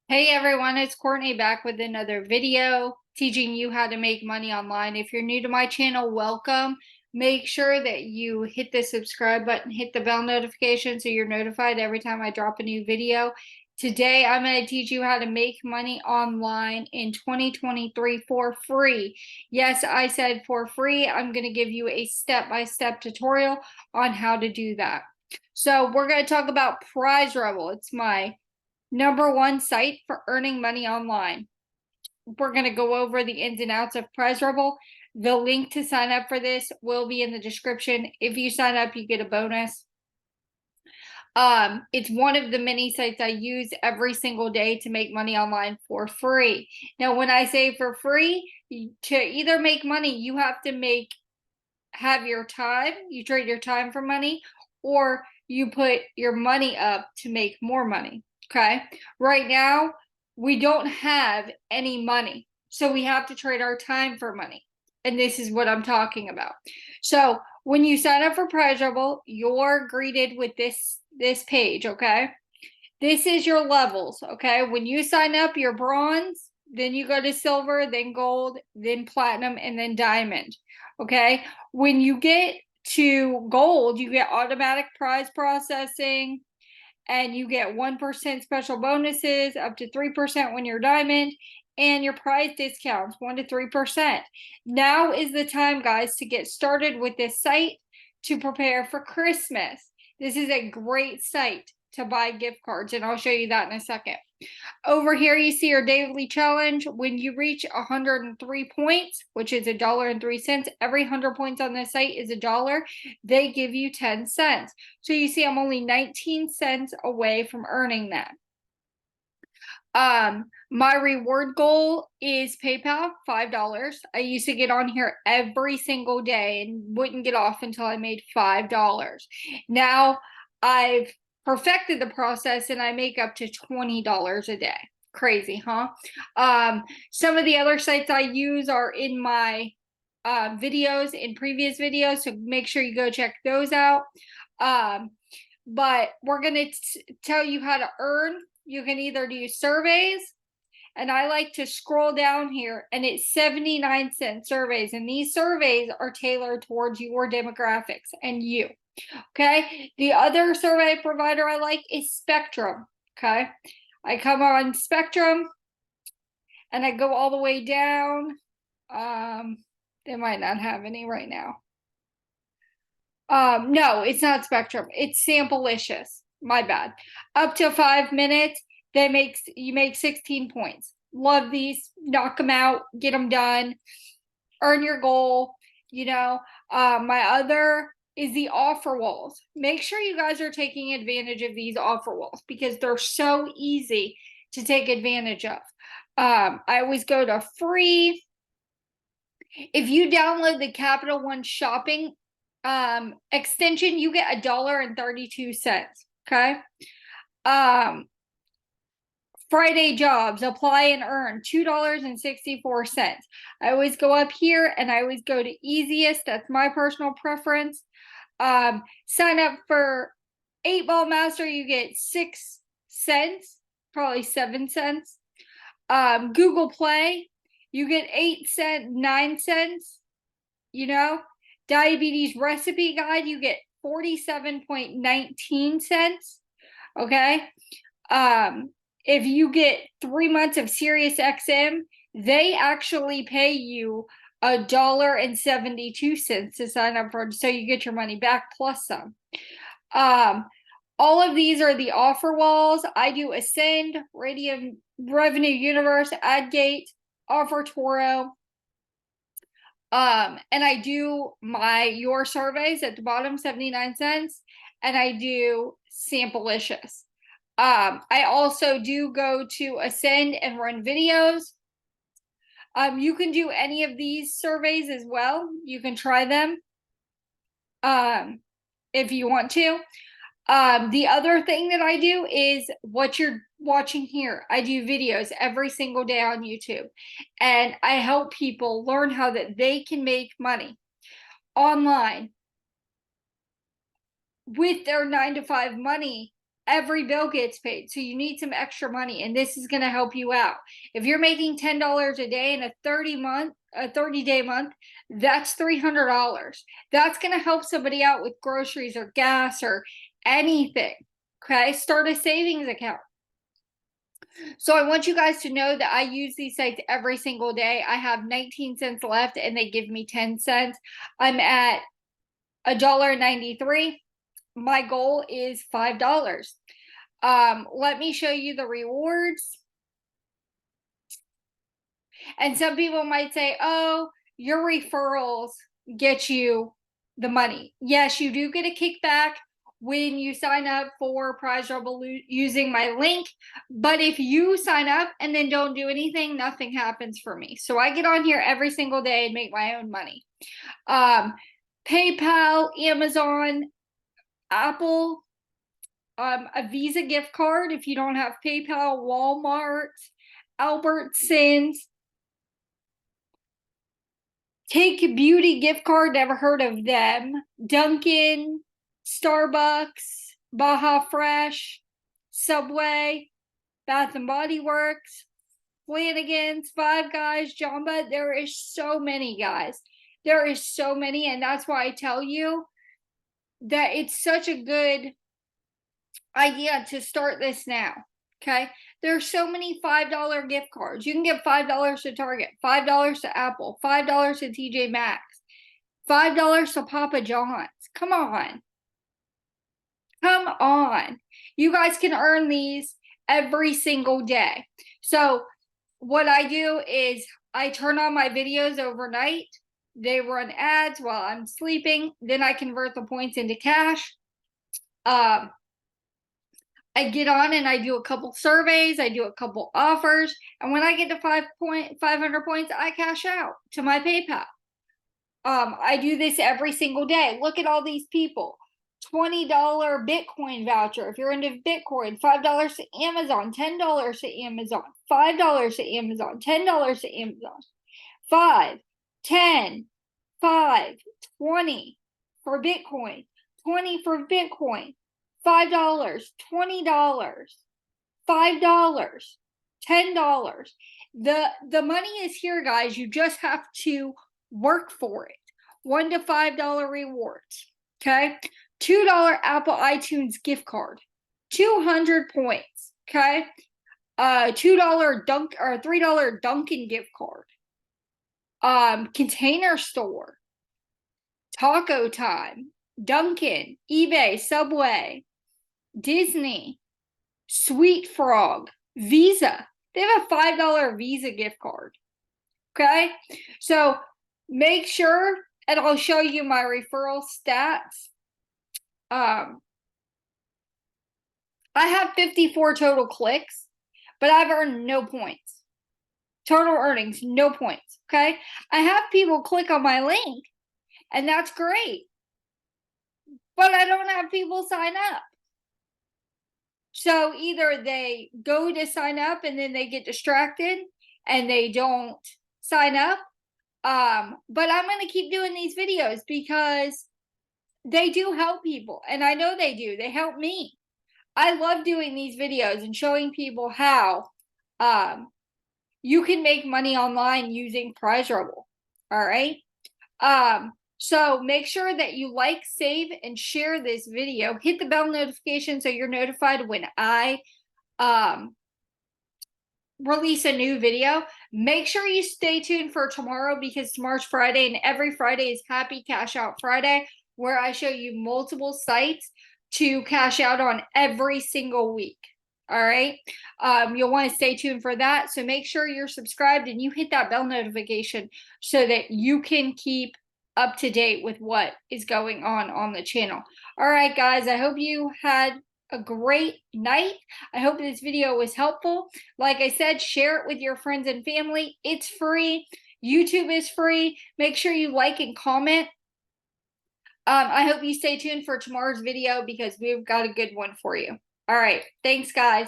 Hey everyone, it's Courtney back with another video teaching you how to make money online. If you're new to my channel, welcome. Make sure that you hit the subscribe button, hit the bell notification so you're notified every time I drop a new video. Today, I'm going to teach you how to make money online in 2023 for free. Yes, I said for free. I'm going to give you a step-by-step tutorial on how to do that. So we're going to talk about prizerebel. It's my #1 site for earning money online. We're going to go over the ins and outs of prizerebel. The link to sign up for this will be in the description. If you sign up, you get a bonus. It's one of the many sites I use every single day to make money online for free. Now, when I say for free, to either make money, you have to have your time, you trade your time for money, or you put your money up to make more money. Okay. Right now, we don't have any money. So we have to trade our time for money. And this is what I'm talking about. So when you sign up for prizerebel, you're greeted with this page, okay? This is your levels, okay? When you sign up, you're bronze, then you go to silver, then gold, then platinum, and then diamond, okay? When you get to gold, you get automatic prize processing, and you get 1% special bonuses, up to 3% when you're diamond, and your prize discounts 1 to 3%. Now is the time, guys, to get started with this site to prepare for Christmas. This is a great site to buy gift cards, and I'll show you that in a second. Over here, you see your daily challenge. When you reach 103 points, which is $1.03, every 100 points on this site is $1. They give you 10 cents. So you see, I'm only 19 cents away from earning that. My reward goal is PayPal, $5. I used to get on here every single day and wouldn't get off until I made $5. Now I've perfected the process and I make up to $20 a day. Crazy, huh? Some of the other sites I use are in my videos, in previous videos, so make sure you go check those out. But we're going to tell you how to earn. You can either do surveys, and I like to scroll down here, and it's 79-cent surveys, and these surveys are tailored towards your demographics and you. Okay, the other survey provider I like is Spectrum. Okay, I come on Spectrum and I go all the way down. They might not have any right now. No, it's not Spectrum. It's Samplelicious. My bad. Up to 5 minutes, you make 16 points. Love these. Knock them out. Get them done. Earn your goal. My other is the offer walls. Make sure you guys are taking advantage of these offer walls because they're so easy to take advantage of. I always go to free. If you download the Capital One shopping extension, you get $1.32. Okay. Friday jobs, apply and earn $2.64. I always go up here and I always go to easiest. That's my personal preference. Sign up for 8-Ball Master, you get 6 cents, probably 7 cents. Google Play, you get 8 cents, 9 cents. Diabetes recipe guide, you get 47.19 cents. Okay. If you get 3 months of Sirius XM, they actually pay you $1.72 to sign up for, so you get your money back plus some. All of these are the offer walls. I do Ascend, Radium, Revenue Universe, AdGate, Offer Toro. And I do your surveys at the bottom, 79 cents, and I do Samplelicious. I also do go to Ascend and run videos. You can do any of these surveys as well. You can try them if you want to. The other thing that I do is what you're watching here. I do videos every single day on YouTube, and I help people learn how that they can make money online with their 9-to-5 money every bill gets paid. So you need some extra money, and this is going to help you out. If you're making $10 a day in a 30-day month, that's $300. That's going to help somebody out with groceries or gas or anything. Okay, start a savings account. So I want you guys to know that I use these sites every single day. I have 19 cents left and they give me 10 cents. I'm at $1.93. My goal is $5. Let me show you the rewards. And some people might say, oh, your referrals get you the money. Yes, you do get a kickback when you sign up for Prize Rebel using my link. But if you sign up and then don't do anything, nothing happens for me. So I get on here every single day and make my own money. PayPal, Amazon, Apple, a Visa gift card if you don't have PayPal, Walmart, Albertsons, Take Beauty gift card, never heard of them, Dunkin', Starbucks, Baja Fresh, Subway, Bath and Body Works, Flanagan's, Five Guys, Jamba. There is so many, guys. There is so many, and that's why I tell you that it's such a good idea to start this now. Okay, there's so many $5 gift cards. You can get $5 to Target, $5 to Apple, $5 to TJ Maxx, $5 to Papa John's. Come on, you guys can earn these every single day. So what I do is I turn on my videos overnight. They run ads while I'm sleeping. Then I convert the points into cash. I get on and I do a couple surveys, I do a couple offers, and when I get to 500 points, I cash out to my PayPal. I do this every single day. Look at all these people. $20 Bitcoin voucher. If you're into Bitcoin, $5 to Amazon, $10 to Amazon, $5 to Amazon, $10 to Amazon, 5, 10, 5, 20 for Bitcoin, 20 for Bitcoin. $5, $20, $5, $10. The money is here, guys. You just have to work for it. $1 to $5 rewards. Okay, $2 Apple iTunes gift card, 200 points. Okay, $2 $3 Dunkin' gift card. Container Store, Taco Time, Dunkin', eBay, Subway, Disney, Sweet Frog, Visa. They have a $5 Visa gift card. Okay, so make sure, and I'll show you my referral stats. I have 54 total clicks, but I've earned no points. Total earnings, no points. Okay, I have people click on my link, and that's great, but I don't have people sign up. So either they go to sign up and then they get distracted and they don't sign up. But I'm going to keep doing these videos because they do help people. And I know they do. They help me. I love doing these videos and showing people how you can make money online using Prize Rebel. All right. So make sure that you like, save, and share this video. Hit the bell notification so you're notified when I release a new video. Make sure you stay tuned for tomorrow because tomorrow's Friday and every Friday is Happy Cash Out Friday, where I show you multiple sites to cash out on every single week. All right. You'll want to stay tuned for that. So make sure you're subscribed and you hit that bell notification so that you can keep up to date with what is going on the channel. All right, guys, I hope you had a great night. I hope this video was helpful. Like I said, share it with your friends and family. It's free. YouTube is free. Make sure you like and comment. I hope you stay tuned for tomorrow's video because we've got a good one for you. All right, thanks, guys.